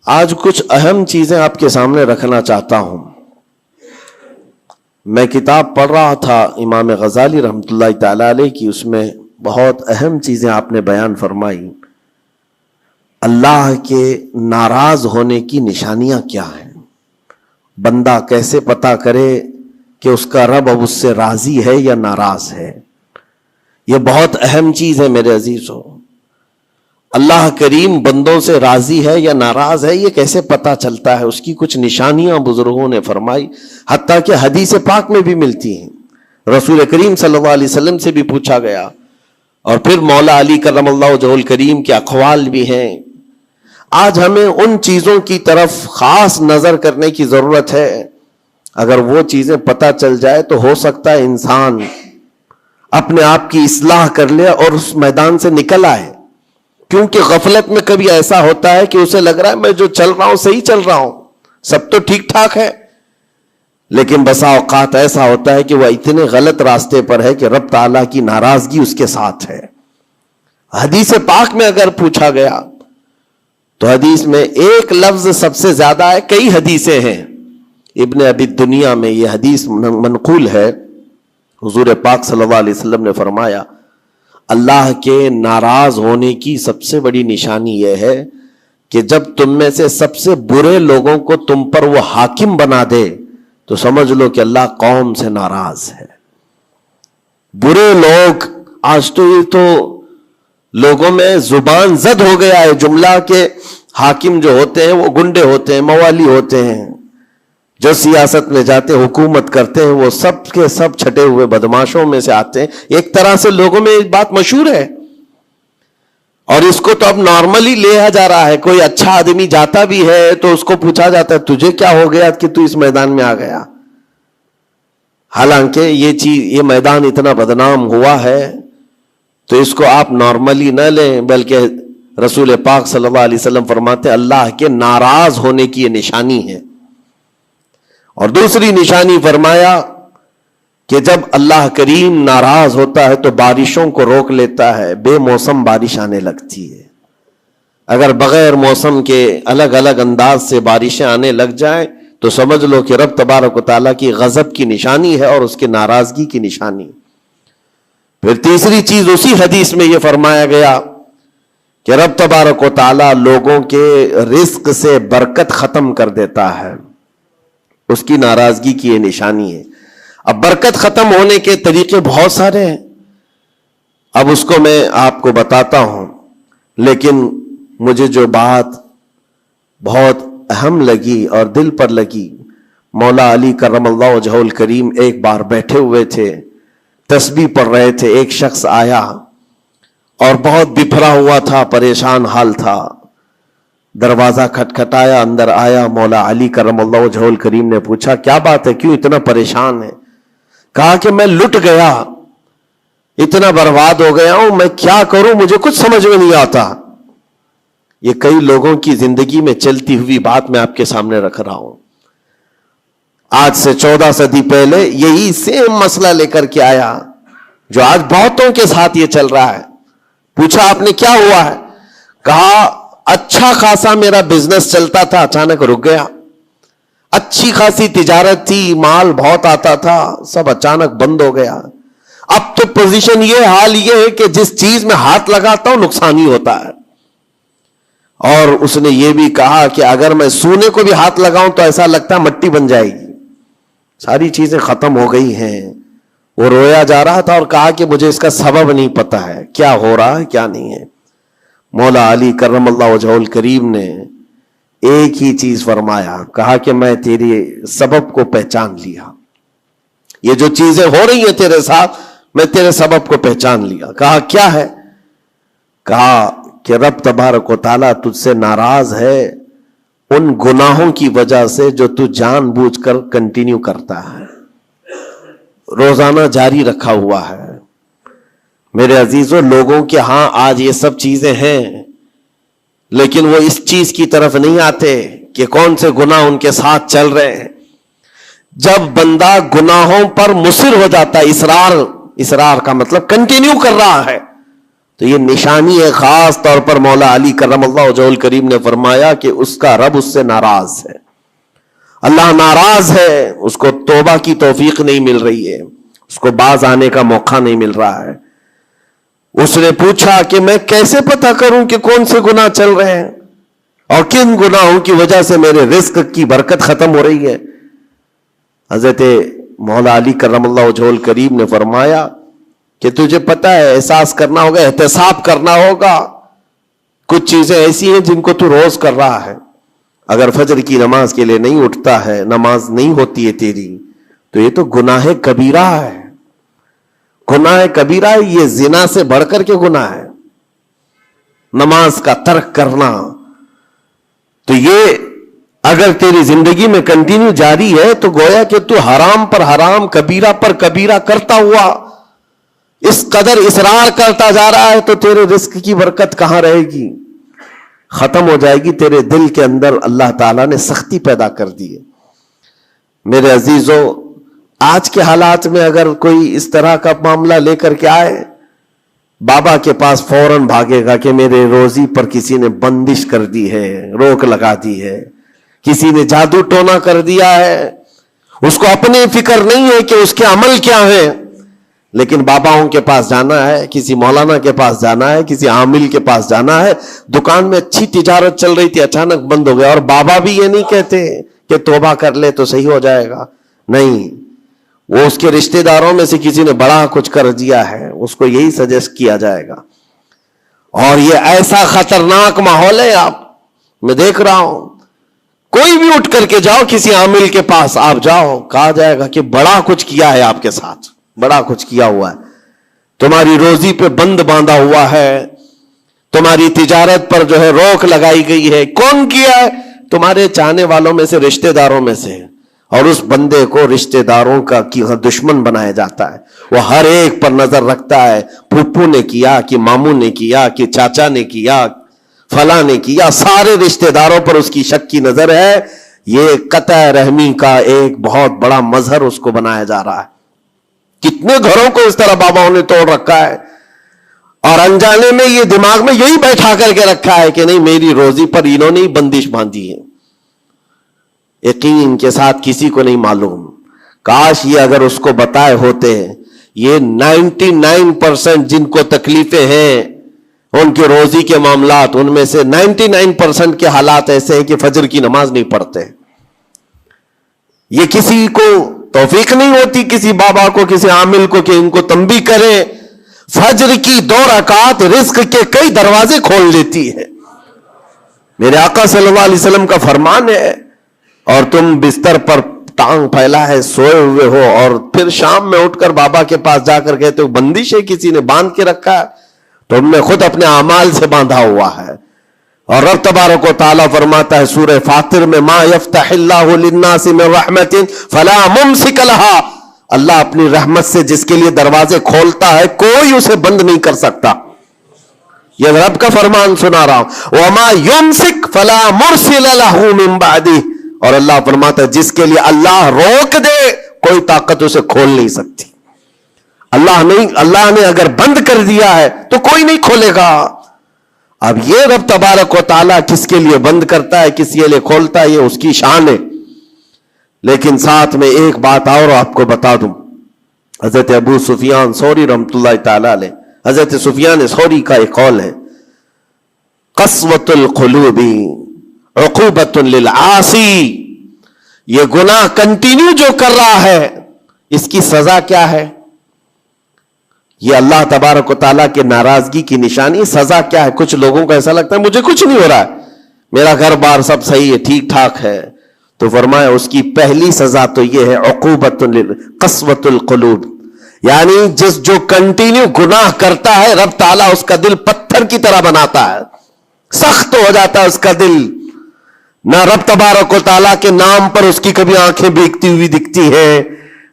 آج کچھ اہم چیزیں آپ کے سامنے رکھنا چاہتا ہوں. میں کتاب پڑھ رہا تھا امام غزالی رحمۃ اللہ تعالی علیہ کی، اس میں بہت اہم چیزیں آپ نے بیان فرمائی. اللہ کے ناراض ہونے کی نشانیاں کیا ہیں، بندہ کیسے پتا کرے کہ اس کا رب اب اس سے راضی ہے یا ناراض ہے. یہ بہت اہم چیز ہے میرے عزیزو. اللہ کریم بندوں سے راضی ہے یا ناراض ہے، یہ کیسے پتا چلتا ہے؟ اس کی کچھ نشانیاں بزرگوں نے فرمائی، حتیٰ کہ حدیث پاک میں بھی ملتی ہیں. رسول کریم صلی اللہ علیہ وسلم سے بھی پوچھا گیا، اور پھر مولا علی کرم اللہ وجہہ الکریم کے اقوال بھی ہیں. آج ہمیں ان چیزوں کی طرف خاص نظر کرنے کی ضرورت ہے. اگر وہ چیزیں پتہ چل جائے تو ہو سکتا ہے انسان اپنے آپ کی اصلاح کر لے اور اس میدان سے نکل آئے. کیونکہ غفلت میں کبھی ایسا ہوتا ہے کہ اسے لگ رہا ہے میں جو چل رہا ہوں صحیح چل رہا ہوں، سب تو ٹھیک ٹھاک ہے، لیکن بسا اوقات ایسا ہوتا ہے کہ وہ اتنے غلط راستے پر ہے کہ رب تعالیٰ کی ناراضگی اس کے ساتھ ہے. حدیث پاک میں اگر پوچھا گیا تو حدیث میں ایک لفظ سب سے زیادہ ہے، کئی حدیثیں ہیں. ابن ابی دنیا میں یہ حدیث منقول ہے. حضور پاک صلی اللہ علیہ وسلم نے فرمایا، اللہ کے ناراض ہونے کی سب سے بڑی نشانی یہ ہے کہ جب تم میں سے سب سے برے لوگوں کو تم پر وہ حاکم بنا دے تو سمجھ لو کہ اللہ قوم سے ناراض ہے. برے لوگ، آج تو یہ تو لوگوں میں زبان زد ہو گیا ہے جملہ کہ حاکم جو ہوتے ہیں وہ گنڈے ہوتے ہیں، موالی ہوتے ہیں، جو سیاست میں جاتے حکومت کرتے ہیں وہ سب کے سب چھٹے ہوئے بدماشوں میں سے آتے ہیں. ایک طرح سے لوگوں میں ایک بات مشہور ہے، اور اس کو تو اب نارملی لیا جا رہا ہے. کوئی اچھا آدمی جاتا بھی ہے تو اس کو پوچھا جاتا ہے تجھے کیا ہو گیا کہ تو اس میدان میں آ گیا. حالانکہ یہ میدان اتنا بدنام ہوا ہے تو اس کو آپ نارملی نہ لیں، بلکہ رسول پاک صلی اللہ علیہ وسلم فرماتے ہیں اللہ کے ناراض ہونے کی یہ نشانی ہے. اور دوسری نشانی فرمایا کہ جب اللہ کریم ناراض ہوتا ہے تو بارشوں کو روک لیتا ہے، بے موسم بارش آنے لگتی ہے. اگر بغیر موسم کے الگ الگ انداز سے بارشیں آنے لگ جائیں تو سمجھ لو کہ رب تبارک و تعالیٰ کی غضب کی نشانی ہے اور اس کے ناراضگی کی نشانی. پھر تیسری چیز اسی حدیث میں یہ فرمایا گیا کہ رب تبارک و تعالیٰ لوگوں کے رزق سے برکت ختم کر دیتا ہے، اس کی ناراضگی کی یہ نشانی ہے. اب برکت ختم ہونے کے طریقے بہت سارے ہیں، اب اس کو میں آپ کو بتاتا ہوں. لیکن مجھے جو بات بہت اہم لگی اور دل پر لگی، مولا علی کرم اللہ وجہہ الکریم ایک بار بیٹھے ہوئے تھے، تسبیح پڑھ رہے تھے. ایک شخص آیا اور بہت بپھرا ہوا تھا، پریشان حال تھا. دروازہ کھٹکھٹایا، اندر آیا. مولا علی کرم اللہ وجہہ الکریم نے پوچھا کیا بات ہے، کیوں اتنا پریشان ہے؟ کہا کہ میں لٹ گیا، اتنا برباد ہو گیا ہوں، میں کیا کروں، مجھے کچھ سمجھ میں نہیں آتا. یہ کئی لوگوں کی زندگی میں چلتی ہوئی بات میں آپ کے سامنے رکھ رہا ہوں. آج سے 14 صدی پہلے یہی سیم مسئلہ لے کر کے آیا جو آج بہتوں کے ساتھ یہ چل رہا ہے. پوچھا آپ نے کیا ہوا ہے؟ کہا اچھا خاصا میرا بزنس چلتا تھا، اچانک رک گیا. اچھی خاصی تجارت تھی، مال بہت آتا تھا، سب اچانک بند ہو گیا. اب تو پوزیشن یہ، حال یہ ہے کہ جس چیز میں ہاتھ لگاتا ہوں نقصان ہی ہوتا ہے. اور اس نے یہ بھی کہا کہ اگر میں سونے کو بھی ہاتھ لگاؤں تو ایسا لگتا ہے مٹی بن جائے گی. ساری چیزیں ختم ہو گئی ہیں. وہ رویا جا رہا تھا اور کہا کہ مجھے اس کا سبب نہیں پتا ہے، کیا ہو رہا ہے کیا نہیں ہے. مولا علی کرم اللہ وجہہ الکریم نے ایک ہی چیز فرمایا، کہا کہ میں تیرے سبب کو پہچان لیا. یہ جو چیزیں ہو رہی ہیں تیرے ساتھ، میں تیرے سبب کو پہچان لیا. کہا کیا ہے؟ کہا کہ رب تبارک و تعالیٰ تجھ سے ناراض ہے ان گناہوں کی وجہ سے جو تو جان بوجھ کر کنٹینیو کرتا ہے، روزانہ جاری رکھا ہوا ہے. میرے عزیزوں، لوگوں کے ہاں آج یہ سب چیزیں ہیں، لیکن وہ اس چیز کی طرف نہیں آتے کہ کون سے گناہ ان کے ساتھ چل رہے ہیں. جب بندہ گناہوں پر مصر ہو جاتا ہے، اصرار کا مطلب کنٹینیو کر رہا ہے، تو یہ نشانی ہے. خاص طور پر مولا علی کرم اللہ وجہہ الکریم نے فرمایا کہ اس کا رب اس سے ناراض ہے. اللہ ناراض ہے, اس کو توبہ کی توفیق نہیں مل رہی ہے, اس کو باز آنے کا موقع نہیں مل رہا ہے. اس نے پوچھا کہ میں کیسے پتہ کروں کہ کون سے گناہ چل رہے ہیں اور کن گناہوں کی وجہ سے میرے رزق کی برکت ختم ہو رہی ہے. حضرت مولا علی کرم اللہ وجہہ الکریم نے فرمایا کہ تجھے پتہ ہے, احساس کرنا ہوگا, احتساب کرنا ہوگا. کچھ چیزیں ایسی ہیں جن کو تو روز کر رہا ہے. اگر فجر کی نماز کے لیے نہیں اٹھتا ہے, نماز نہیں ہوتی ہے تیری, تو یہ تو گناہ کبیرہ ہے. گناہ کبیرہ ہے, یہ زنا سے بڑھ کر کے گناہ ہے نماز کا ترک کرنا. تو یہ اگر تیری زندگی میں کنٹینیو جاری ہے تو گویا کہ تو حرام پر حرام, کبیرہ پر کبیرہ کرتا ہوا اس قدر اصرار کرتا جا رہا ہے, تو تیرے رزق کی برکت کہاں رہے گی؟ ختم ہو جائے گی. تیرے دل کے اندر اللہ تعالیٰ نے سختی پیدا کر دی ہے. میرے عزیزو, آج کے حالات میں اگر کوئی اس طرح کا معاملہ لے کر کے آئے, بابا کے پاس فوراً بھاگے گا کہ میرے روزی پر کسی نے بندش کر دی ہے, روک لگا دی ہے, کسی نے جادو ٹونا کر دیا ہے. اس کو اپنی فکر نہیں ہے کہ اس کے عمل کیا ہے, لیکن باباؤں کے پاس جانا ہے, کسی مولانا کے پاس جانا ہے, کسی عامل کے پاس جانا ہے. دکان میں اچھی تجارت چل رہی تھی, اچانک بند ہو گیا. اور بابا بھی یہ نہیں کہتے کہ توبہ کر لے تو صحیح ہو جائے گا, نہیں. وہ اس کے رشتہ داروں میں سے کسی نے بڑا کچھ کر دیا ہے, اس کو یہی سجیسٹ کیا جائے گا. اور یہ ایسا خطرناک ماحول ہے, میں دیکھ رہا ہوں. کوئی بھی اٹھ کر کے جاؤ, کسی عامل کے پاس آپ جاؤ, کہا جائے گا کہ بڑا کچھ کیا ہے آپ کے ساتھ, بڑا کچھ کیا ہوا ہے, تمہاری روزی پہ بند باندھا ہوا ہے, تمہاری تجارت پر جو ہے روک لگائی گئی ہے. کون کیا ہے؟ تمہارے چاہنے والوں میں سے, رشتہ داروں میں سے. اور اس بندے کو رشتہ داروں کا دشمن بنایا جاتا ہے. وہ ہر ایک پر نظر رکھتا ہے, پھپھو نے کیا, کہ ماموں نے کیا, کہ چاچا نے کیا, فلاں نے کیا. سارے رشتہ داروں پر اس کی شک کی نظر ہے. یہ قطع رحمی کا ایک بہت بڑا مظہر اس کو بنایا جا رہا ہے. کتنے گھروں کو اس طرح باباؤں نے توڑ رکھا ہے, اور انجانے میں یہ دماغ میں یہی بیٹھا کر کے رکھا ہے کہ نہیں, میری روزی پر انہوں نے بندش باندھی ہے. یقین کے ساتھ کسی کو نہیں معلوم. کاش یہ اگر اس کو بتائے ہوتے, یہ 99% جن کو تکلیفیں ہیں ان کی روزی کے معاملات, ان میں سے 99% کے حالات ایسے ہیں کہ فجر کی نماز نہیں پڑھتے. یہ کسی کو توفیق نہیں ہوتی, کسی بابا کو, کسی عامل کو, کہ ان کو تنبیہ کرے. فجر کی 2 رکعات رزق کے کئی دروازے کھول دیتی ہے. میرے آقا صلی اللہ علیہ وسلم کا فرمان ہے, اور تم بستر پر ٹانگ پھیلا ہے سوئے ہوئے ہو, اور پھر شام میں اٹھ کر بابا کے پاس جا کر کہتے ہو بندش ہے, کسی نے باندھ کے رکھا ہے, تو ہم نے خود اپنے اعمال سے باندھا ہوا ہے. اور رب تبارک و تعالیٰ فرماتا ہے سورہ فاطر میں, ما یفتح اللہ للناس من رحمت فلا ممسک لہا. اللہ اپنی رحمت سے جس کے لیے دروازے کھولتا ہے, کوئی اسے بند نہیں کر سکتا. یہ رب کا فرمان سنا رہا ہوں. وما یمسک فلا مرسل لہ من بعدہ. اور اللہ فرماتا ہے جس کے لیے اللہ روک دے, کوئی طاقت اسے کھول نہیں سکتی. اللہ نے اگر بند کر دیا ہے تو کوئی نہیں کھولے گا. اب یہ رب تبارک و تعالیٰ کس کے لیے بند کرتا ہے, کس کے لیے کھولتا ہے, یہ اس کی شان ہے. لیکن ساتھ میں ایک بات اور آپ کو بتا دوں. حضرت ابو سفیان ثوری رحمۃ اللہ تعالی علیہ, حضرت سفیان ثوری کا ایک قول ہے, قسوۃ القلوب عقوبۃ للعاصی. یہ گناہ کنٹینیو جو کر رہا ہے اس کی سزا کیا ہے؟ یہ اللہ تبارک و تعالیٰ کے ناراضگی کی نشانی. سزا کیا ہے؟ کچھ لوگوں کو ایسا لگتا ہے مجھے کچھ نہیں ہو رہا ہے, میرا گھر بار سب صحیح ہے, ٹھیک ٹھاک ہے. تو فرمایا اس کی پہلی سزا تو یہ ہے عقوبۃ قسوۃ القلوب. یعنی جو کنٹینیو گناہ کرتا ہے, رب تعالیٰ اس کا دل پتھر کی طرح بناتا ہے, سخت ہو جاتا ہے اس کا دل. نہ رب تبارک و تعالیٰ کے نام پر اس کی کبھی آنکھیں بھیگتی ہوئی دکھتی ہیں,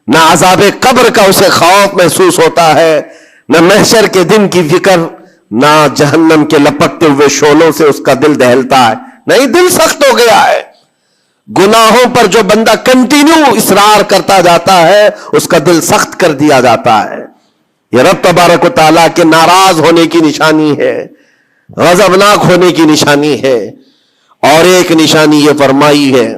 نہ عذاب قبر کا اسے خوف محسوس ہوتا ہے, نہ محشر کے دن کی فکر, نہ جہنم کے لپکتے ہوئے شعلوں سے اس کا دل دہلتا ہے. نہیں, دل سخت ہو گیا ہے. گناہوں پر جو بندہ کنٹینیو اصرار کرتا جاتا ہے اس کا دل سخت کر دیا جاتا ہے. یہ رب تبارک و تعالیٰ کے ناراض ہونے کی نشانی ہے، غضبناک ہونے کی نشانی ہے۔ اور ایک نشانی یہ فرمائی ہے،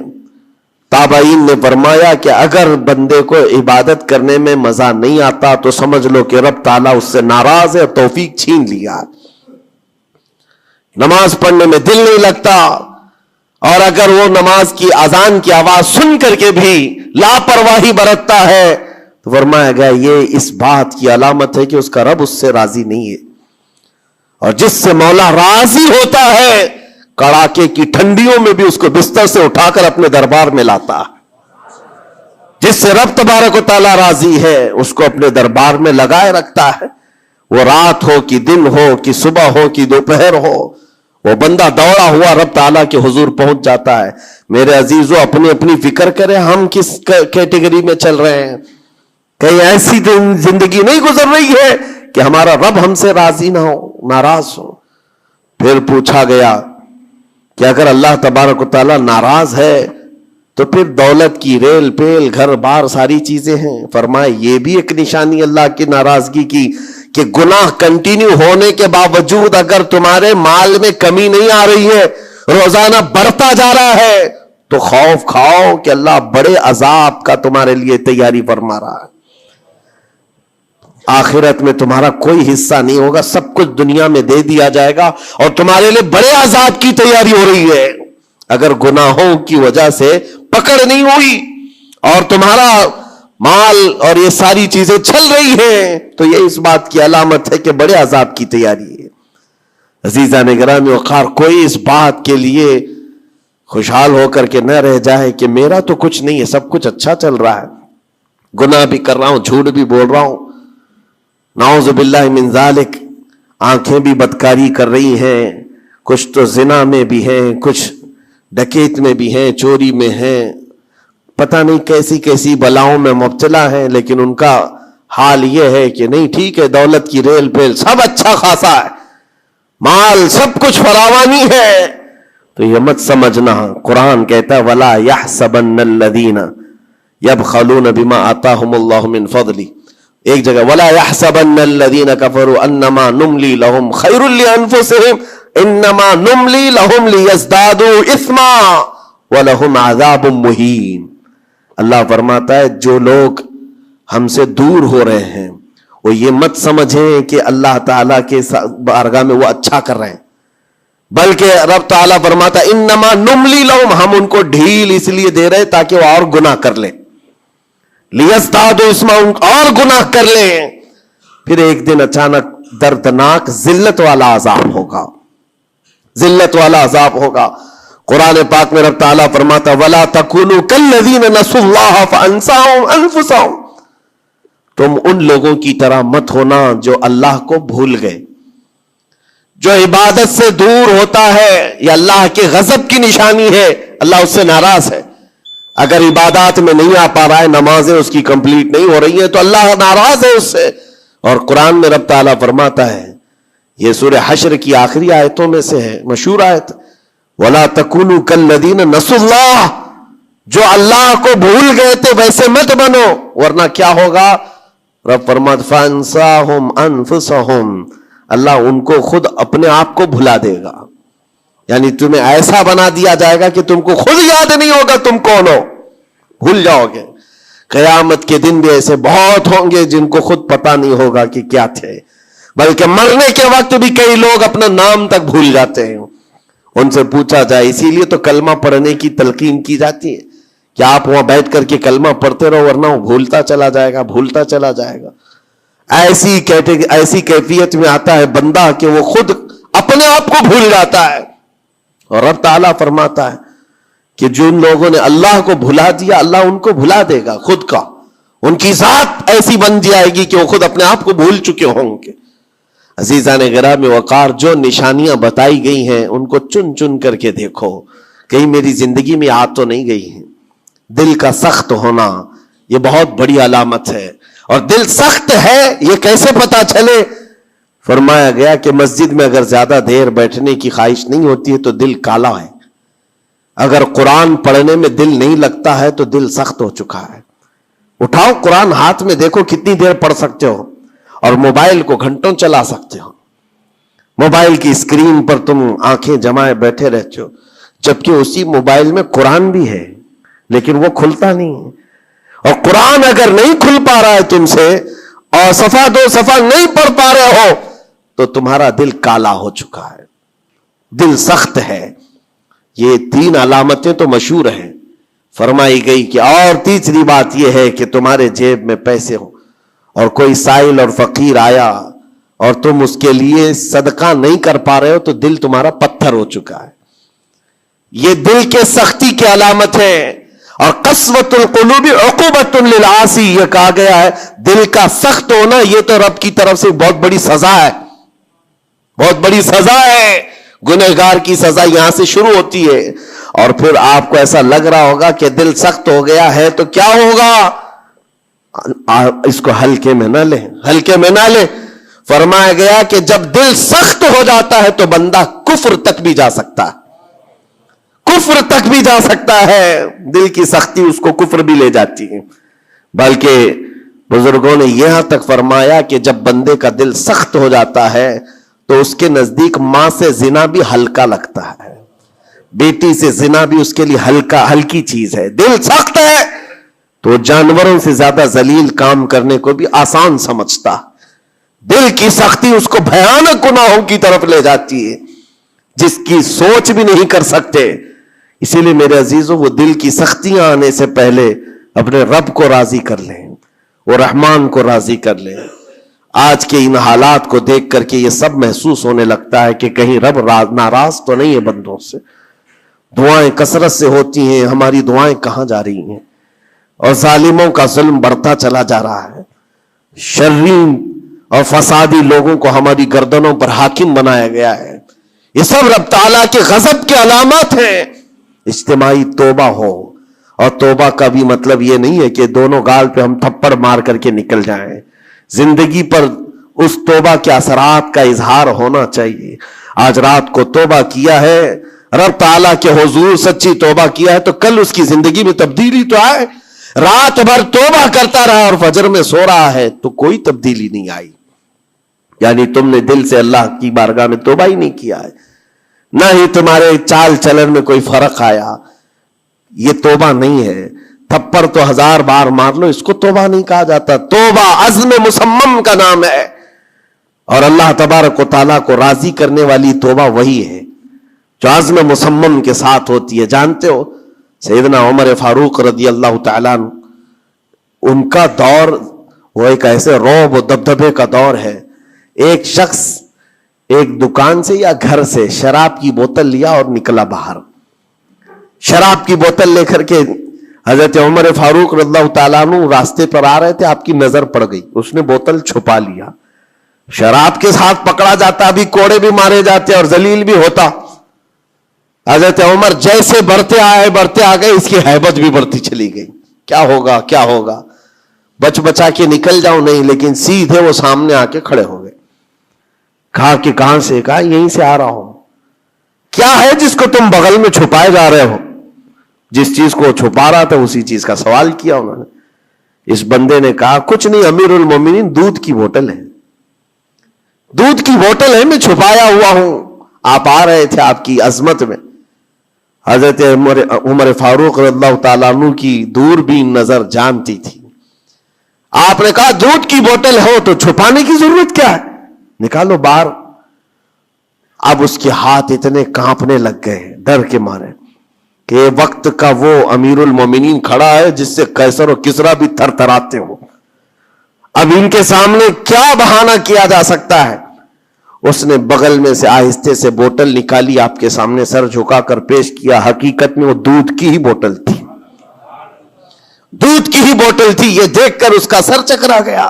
تابعین نے فرمایا کہ اگر بندے کو عبادت کرنے میں مزہ نہیں آتا تو سمجھ لو کہ رب تعالیٰ اس سے ناراض ہے، توفیق چھین لیا۔ نماز پڑھنے میں دل نہیں لگتا، اور اگر وہ نماز کی اذان کی آواز سن کر کے بھی لاپرواہی برتتا ہے تو فرمایا گیا یہ اس بات کی علامت ہے کہ اس کا رب اس سے راضی نہیں ہے۔ اور جس سے مولا راضی ہوتا ہے کڑاکے کی ٹھنڈیوں میں بھی اس کو بستر سے اٹھا کر اپنے دربار میں لاتا ہے۔ جس سے رب تبارک و تعالیٰ راضی ہے اس کو اپنے دربار میں لگائے رکھتا ہے، وہ رات ہو کہ دن ہو کہ صبح ہو کہ دوپہر ہو، وہ بندہ دوڑا ہوا رب تعالیٰ کے حضور پہنچ جاتا ہے۔ میرے عزیزو اپنی اپنی فکر کریں، ہم کس کیٹیگری میں چل رہے ہیں؟ کہیں ایسی زندگی نہیں گزر رہی ہے کہ ہمارا رب ہم سے راضی نہ ہو، ناراض ہو؟ پھر پوچھا گیا کہ اگر اللہ تبارک و تعالیٰ ناراض ہے تو پھر دولت کی ریل پیل گھر بار ساری چیزیں ہیں۔ فرمائے یہ بھی ایک نشانی اللہ کی ناراضگی کی کہ گناہ کنٹینیو ہونے کے باوجود اگر تمہارے مال میں کمی نہیں آ رہی ہے، روزانہ بڑھتا جا رہا ہے، تو خوف کھاؤ کہ اللہ بڑے عذاب کا تمہارے لیے تیاری فرما رہا ہے۔ آخرت میں تمہارا کوئی حصہ نہیں ہوگا، سب کچھ دنیا میں دے دیا جائے گا اور تمہارے لیے بڑے عذاب کی تیاری ہو رہی ہے۔ اگر گناہوں کی وجہ سے پکڑ نہیں ہوئی اور تمہارا مال اور یہ ساری چیزیں چل رہی ہیں تو یہ اس بات کی علامت ہے کہ بڑے عذاب کی تیاری ہے۔ عزیزان گرامی وقار، کوئی اس بات کے لیے خوشحال ہو کر کے نہ رہ جائے کہ میرا تو کچھ نہیں ہے، سب کچھ اچھا چل رہا ہے، گناہ بھی کر رہا ہوں، جھوٹ بھی بول رہا ہوں، نعوذ باللہ من ذالک، آنکھیں بھی بدکاری کر رہی ہیں، کچھ تو زنا میں بھی ہیں، کچھ ڈکیت میں بھی ہیں، چوری میں ہیں، پتہ نہیں کیسی کیسی بلاؤں میں مبتلا ہیں، لیکن ان کا حال یہ ہے کہ نہیں ٹھیک ہے، دولت کی ریل پیل سب اچھا خاصا ہے، مال سب کچھ فراوانی ہے، تو یہ مت سمجھنا۔ قرآن کہتا ہے وَلَا يَحْسَبَنَّ الَّذِينَ يَبْخَلُونَ بِمَا آتَاهُمُ اللَّهُ مِنْ فَضْلِهِ، ایک جگہ وَلَا يَحْسَبَنَّ الَّذِينَ كَفَرُوا أَنَّمَا نُمْلِي لَهُمْ خَيْرٌ لِأَنفُسِهِمْ إِنَّمَا نُمْلِي لَهُمْ لِيَزْدَادُوا إِثْمًا وَلَهُمْ عَذَابٌ مُهِينٌ۔ اللہ فرماتا ہے جو لوگ ہم سے دور ہو رہے ہیں وہ یہ مت سمجھیں کہ اللہ تعالیٰ کے بارگاہ میں وہ اچھا کر رہے ہیں، بلکہ رب تعالیٰ فرماتا ہے انما نملی لہم، ہم ان کو ڈھیل اس لیے دے رہے تاکہ وہ اور گناہ کر لیں، لیزدادوا اسما، اور گناہ کر لیں، پھر ایک دن اچانک دردناک ذلت والا عذاب ہوگا، ذلت والا عذاب ہوگا۔ قرآن پاک میں رب تعالیٰ فرماتا وَلَا تَكُونُوا كَالَّذِينَ نَسُوا اللَّهَ فَأَنسَاهُمْ أَنفُسَهُمْ، تم ان لوگوں کی طرح مت ہونا جو اللہ کو بھول گئے، جو عبادت سے دور ہوتا ہے، یہ اللہ کے غضب کی نشانی ہے، اللہ اس سے ناراض ہے۔ اگر عبادات میں نہیں آ پا رہا ہے، نمازیں اس کی کمپلیٹ نہیں ہو رہی ہیں تو اللہ ناراض ہے اس سے۔ اور قرآن میں رب تعالیٰ فرماتا ہے، یہ سورہ حشر کی آخری آیتوں میں سے ہے، مشہور آیت، وَلَا تَكُونُوا كَالَّذِينَ نَسُوا اللَّهَ، جو اللہ کو بھول گئے تھے ویسے مت بنو، ورنہ کیا ہوگا؟ رب فرماتا فَأَنسَاهُمْ أَنفُسَهُمْ، اللہ ان کو خود اپنے آپ کو بھلا دے گا، یعنی تمہیں ایسا بنا دیا جائے گا کہ تم کو خود یاد نہیں ہوگا تم کون ہو، بھول جاؤ گے۔ قیامت کے دن بھی ایسے بہت ہوں گے جن کو خود پتا نہیں ہوگا کہ کیا تھے، بلکہ مرنے کے وقت بھی کئی لوگ اپنا نام تک بھول جاتے ہیں۔ ان سے پوچھا جائے، اسی لیے تو کلمہ پڑھنے کی تلقین کی جاتی ہے کہ آپ وہاں بیٹھ کر کے کلمہ پڑھتے رہو، ورنہ وہ بھولتا چلا جائے گا، بھولتا چلا جائے گا۔ ایسی کیفیت میں آتا ہے بندہ کہ وہ خود اپنے آپ کو بھول جاتا ہے۔ اور رب تعالیٰ فرماتا ہے کہ جن لوگوں نے اللہ کو بھلا دیا اللہ ان کو بھلا دے گا خود کا، ان کی ذات ایسی بن جائے گی کہ وہ خود اپنے آپ کو بھول چکے ہوں گے۔ عزیزان گرامی وقار، جو نشانیاں بتائی گئی ہیں ان کو چن چن کر کے دیکھو، کہیں میری زندگی میں آ تو نہیں گئی ہیں۔ دل کا سخت ہونا یہ بہت بڑی علامت ہے، اور دل سخت ہے یہ کیسے پتا چلے؟ فرمایا گیا کہ مسجد میں اگر زیادہ دیر بیٹھنے کی خواہش نہیں ہوتی ہے تو دل کالا ہے، اگر قرآن پڑھنے میں دل نہیں لگتا ہے تو دل سخت ہو چکا ہے۔ اٹھاؤ قرآن ہاتھ میں، دیکھو کتنی دیر پڑھ سکتے ہو، اور موبائل کو گھنٹوں چلا سکتے ہو. موبائل کی اسکرین پر تم آنکھیں جمائے بیٹھے رہتے ہو، جبکہ اسی موبائل میں قرآن بھی ہے لیکن وہ کھلتا نہیں ہے. اور قرآن اگر نہیں کھل پا رہا ہے تم سے، اور صفحہ دو صفحہ نہیں پڑھ پا رہے ہو، تو تمہارا دل کالا ہو چکا ہے، دل سخت ہے. یہ 3 علامتیں تو مشہور ہیں. فرمائی گئی کہ اور تیسری بات یہ ہے کہ تمہارے جیب میں پیسے ہوں اور کوئی سائل اور فقیر آیا اور تم اس کے لیے صدقہ نہیں کر پا رہے ہو تو دل تمہارا پتھر ہو چکا ہے. یہ دل کے سختی کی علامت ہے. اور قسوۃ القلوب عقوبۃ للعاصی، یہ کہا گیا ہے دل کا سخت ہونا یہ تو رب کی طرف سے بہت بڑی سزا ہے، بہت بڑی سزا ہے. گنہگار کی سزا یہاں سے شروع ہوتی ہے. اور پھر آپ کو ایسا لگ رہا ہوگا کہ دل سخت ہو گیا ہے تو کیا ہوگا، اس کو ہلکے میں نہ لیں، ہلکے میں نہ لیں. فرمایا گیا کہ جب دل سخت ہو جاتا ہے تو بندہ کفر تک بھی جا سکتا ہے، کفر تک بھی جا سکتا ہے. دل کی سختی اس کو کفر بھی لے جاتی ہے. بلکہ بزرگوں نے یہاں تک فرمایا کہ جب بندے کا دل سخت ہو جاتا ہے تو اس کے نزدیک ماں سے زنا بھی ہلکا لگتا ہے، بیٹی سے زنا بھی اس کے لیے ہلکی چیز ہے. دل سخت ہے تو جانوروں سے زیادہ ذلیل کام کرنے کو بھی آسان سمجھتا. دل کی سختی اس کو بھیانک گناہوں کی طرف لے جاتی ہے جس کی سوچ بھی نہیں کر سکتے. اسی لیے میرے عزیزوں، وہ دل کی سختیاں آنے سے پہلے اپنے رب کو راضی کر لیں، وہ رحمان کو راضی کر لیں. آج کے ان حالات کو دیکھ کر کے یہ سب محسوس ہونے لگتا ہے کہ کہیں رب ناراض تو نہیں ہے بندوں سے. دعائیں کثرت سے ہوتی ہیں، ہماری دعائیں کہاں جا رہی ہیں؟ اور ظالموں کا ظلم بڑھتا چلا جا رہا ہے. شریر اور فسادی لوگوں کو ہماری گردنوں پر حاکم بنایا گیا ہے. یہ سب رب تعالیٰ کے غضب کے علامات ہیں. اجتماعی توبہ ہو، اور توبہ کا بھی مطلب یہ نہیں ہے کہ دونوں گال پہ ہم تھپڑ مار کر کے نکل جائیں. زندگی پر اس توبہ کے اثرات کا اظہار ہونا چاہیے. آج رات کو توبہ کیا ہے، رب تعالیٰ کے حضور سچی توبہ کیا ہے تو کل اس کی زندگی میں تبدیلی تو آئے. رات بھر توبہ کرتا رہا اور فجر میں سو رہا ہے تو کوئی تبدیلی نہیں آئی. یعنی تم نے دل سے اللہ کی بارگاہ میں توبہ ہی نہیں کیا ہے، نہ ہی تمہارے چال چلن میں کوئی فرق آیا. یہ توبہ نہیں ہے. تھپڑ تو 1000 بار مار لو، اس کو توبہ نہیں کہا جاتا. توبہ عزم مصمم کا نام ہے، اور اللہ تبارک و تعالیٰ کو راضی کرنے والی توبہ وہی ہے جو عزم مصمم کے ساتھ ہوتی ہے. جانتے ہو سیدنا عمر فاروق رضی اللہ تعالیٰ عنہ، ان کا دور وہ ایک ایسے رعب و دبدبے کا دور ہے. ایک شخص ایک دکان سے یا گھر سے شراب کی بوتل لیا اور نکلا باہر. شراب کی بوتل لے کر کے حضرت عمر فاروق رضی اللہ تعالیٰ عنہ راستے پر آ رہے تھے، آپ کی نظر پڑ گئی، اس نے بوتل چھپا لیا. شراب کے ساتھ پکڑا جاتا، ابھی کوڑے بھی مارے جاتے اور ذلیل بھی ہوتا. حضرت عمر جیسے بڑھتے آ گئے، اس کی ہیبت بھی بڑھتی چلی گئی. کیا ہوگا کیا ہوگا، بچ بچا کے نکل جاؤں نہیں، لیکن سیدھے وہ سامنے آ کے کھڑے ہو گئے. کہا کہ کہاں سے؟ کہا یہیں سے آ رہا ہوں. کیا ہے جس کو تم بغل میں چھپائے جا رہے ہو؟ جس چیز کو چھپا رہا تھا اسی چیز کا سوال کیا انہوں نے. اس بندے نے کہا کچھ نہیں امیر المومنین، دودھ کی بوتل ہے، دودھ کی بوتل ہے، میں چھپایا ہوا ہوں، آپ آ رہے تھے آپ کی عظمت میں. حضرت عمر فاروق رضی اللہ تعالیٰ عنہ کی دوربین نظر جانتی تھی. آپ نے کہا دودھ کی بوتل ہو تو چھپانے کی ضرورت کیا ہے، نکالو باہر. اب اس کے ہاتھ اتنے کانپنے لگ گئے ڈر کے مارے کہ وقت کا وہ امیر المومنین کھڑا ہے جس سے قیصر و کسریٰ بھی تھر تھراتے ہو. اب ان کے سامنے کیا بہانہ کیا جا سکتا ہے؟ اس نے بغل میں سے آہستے سے بوتل نکالی، آپ کے سامنے سر جھکا کر پیش کیا. حقیقت میں وہ دودھ کی ہی بوتل تھی، دودھ کی ہی بوتل تھی. یہ دیکھ کر اس کا سر چکرا گیا.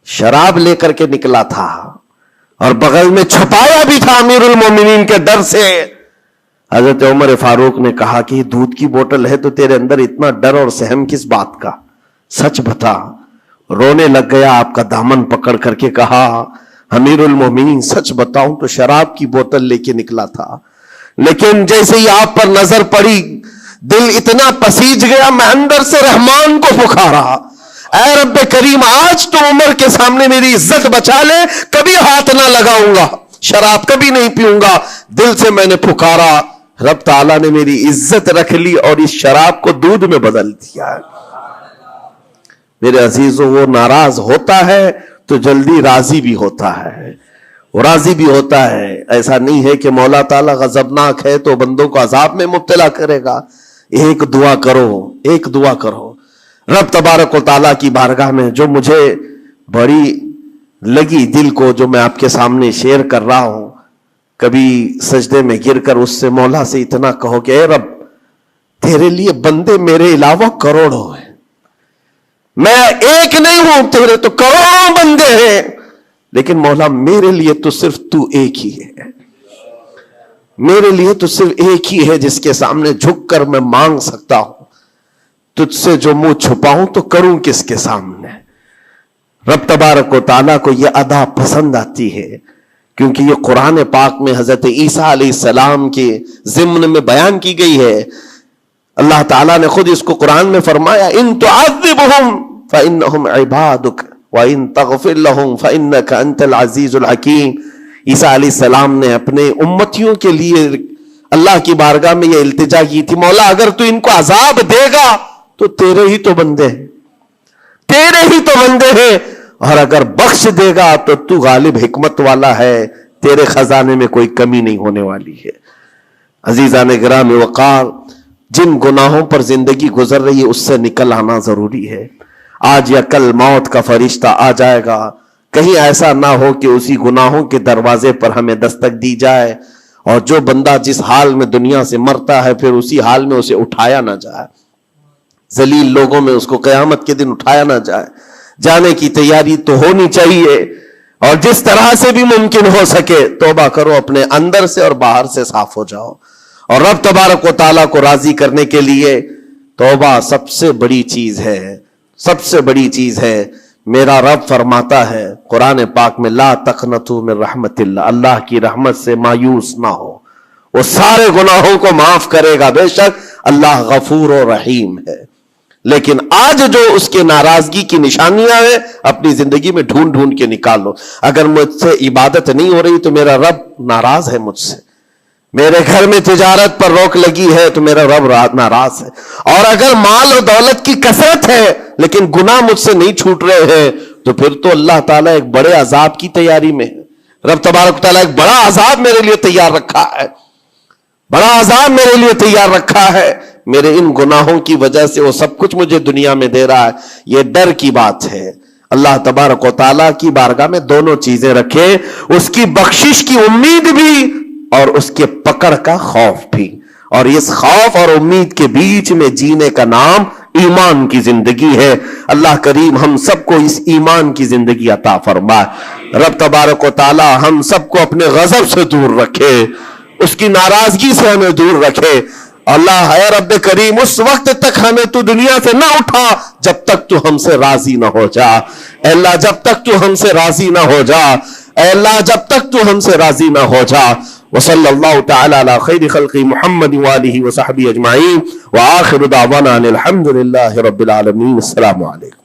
شراب لے کر کے نکلا تھا اور بغل میں چھپایا بھی تھا امیر المومنین کے ڈر سے. حضرت عمر فاروق نے کہا کہ یہ دودھ کی بوتل ہے تو تیرے اندر اتنا ڈر اور سہم کس بات کا، سچ بتا. رونے لگ گیا، آپ کا دامن پکڑ کر کے کہا امیر المومنین سچ بتاؤں تو شراب کی بوتل لے کے نکلا تھا، لیکن جیسے ہی آپ پر نظر پڑی دل اتنا پسیج گیا، میں اندر سے رحمان کو پکارا، اے رب کریم آج تو عمر کے سامنے میری عزت بچا لے, کبھی ہاتھ نہ لگاؤں گا, شراب کبھی نہیں پیوں گا. دل سے میں نے پکارا, رب تعالیٰ نے میری عزت رکھ لی اور اس شراب کو دودھ میں بدل دیا. میرے عزیزوں, وہ ناراض ہوتا ہے تو جلدی راضی بھی ہوتا ہے, وہ راضی بھی ہوتا ہے. ایسا نہیں ہے کہ مولا تعالیٰ غضبناک ہے تو بندوں کو عذاب میں مبتلا کرے گا. ایک دعا کرو, ایک دعا کرو رب تبارک و تعالیٰ کی بارگاہ میں, جو مجھے بڑی لگی دل کو, جو میں آپ کے سامنے شیئر کر رہا ہوں. کبھی سجدے میں گر کر اس سے مولا سے اتنا کہو کہ اے رب, تیرے لیے بندے میرے علاوہ کروڑوں ہیں, میں ایک نہیں ہوں, تیرے تو کروڑوں بندے ہیں, لیکن مولا میرے لیے تو صرف تو ایک ہی ہے. میرے لیے تو صرف ایک ہی ہے جس کے سامنے جھک کر میں مانگ سکتا ہوں. تجھ سے جو منہ چھپاؤں تو کروں کس کے سامنے. رب تبارک و تعالیٰ کو یہ ادا پسند آتی ہے, کیونکہ یہ قرآن پاک میں حضرت عیسیٰ علیہ السلام کے ضمن میں بیان کی گئی ہے. اللہ تعالیٰ نے خود اس کو قرآن میں فرمایا, ان تعذبہم فإنہم عبادک وَإِن تَغْفِرْ لَهُمْ فَإِنَّكَ أَنْتَ الْعَزِيزُ الْحَكِيمُ. عیسیٰ علیہ السلام نے اپنے امتیوں کے لیے اللہ کی بارگاہ میں یہ التجا کی تھی, مولا اگر تو ان کو عذاب دے گا تو تیرے ہی تو بندے ہیں, تیرے ہی تو بندے ہیں, اور اگر بخش دے گا تو تو غالب حکمت والا ہے, تیرے خزانے میں کوئی کمی نہیں ہونے والی ہے. عزیزان گرامی وقار, جن گناہوں پر زندگی گزر رہی ہے اس سے نکل آنا ضروری ہے. آج یا کل موت کا فرشتہ آ جائے گا, کہیں ایسا نہ ہو کہ اسی گناہوں کے دروازے پر ہمیں دستک دی جائے, اور جو بندہ جس حال میں دنیا سے مرتا ہے پھر اسی حال میں اسے اٹھایا نہ جائے, ذلیل لوگوں میں اس کو قیامت کے دن اٹھایا نہ جائے. جانے کی تیاری تو ہونی چاہیے, اور جس طرح سے بھی ممکن ہو سکے توبہ کرو, اپنے اندر سے اور باہر سے صاف ہو جاؤ. اور رب تبارک و تعالیٰ کو راضی کرنے کے لیے توبہ سب سے بڑی چیز ہے, سب سے بڑی چیز ہے. میرا رب فرماتا ہے قرآن پاک میں, لا تقنطوا من رحمت اللہ, اللہ کی رحمت سے مایوس نہ ہو, وہ سارے گناہوں کو معاف کرے گا, بے شک اللہ غفور و رحیم ہے. لیکن آج جو اس کے ناراضگی کی نشانیاں ہیں اپنی زندگی میں ڈھونڈ ڈھونڈ کے نکالو. اگر مجھ سے عبادت نہیں ہو رہی تو میرا رب ناراض ہے مجھ سے, میرے گھر میں تجارت پر روک لگی ہے تو میرا رب ناراض ہے, اور اگر مال و دولت کی کثرت ہے لیکن گناہ مجھ سے نہیں چھوٹ رہے ہیں تو پھر تو اللہ تعالیٰ ایک بڑے عذاب کی تیاری میں ہے. رب تبارک تعالیٰ ایک بڑا عذاب میرے لیے تیار رکھا ہے, بڑا عذاب میرے لیے تیار رکھا ہے. میرے ان گناہوں کی وجہ سے وہ سب کچھ مجھے دنیا میں دے رہا ہے. یہ ڈر کی بات ہے. اللہ تبارک و تعالیٰ کی بارگاہ میں دونوں چیزیں رکھے, اس کی بخشش کی امید بھی اور اس کے پکڑ کا خوف بھی. اور اس خوف اور امید کے بیچ میں جینے کا نام ایمان کی زندگی ہے. اللہ کریم ہم سب کو اس ایمان کی زندگی عطا فرمائے. رب تبارک و تعالی ہم سب کو اپنے غضب سے دور رکھے, اس کی ناراضگی سے ہمیں دور رکھے. اللہ ہے رب کریم اس وقت تک ہمیں تو دنیا سے نہ اٹھا جب تک تو ہم سے راضی نہ ہو جا. اے اللہ جب تک تو ہم سے راضی نہ ہو جا, اے اللہ جب تک تو ہم سے راضی نہ ہو جا. وصلی اللہ تعالی علی خیر خلق محمد وآلہ وصحبہ اجمعین, وآخر دعوانا الحمد للہ رب العالمین. السلام علیکم.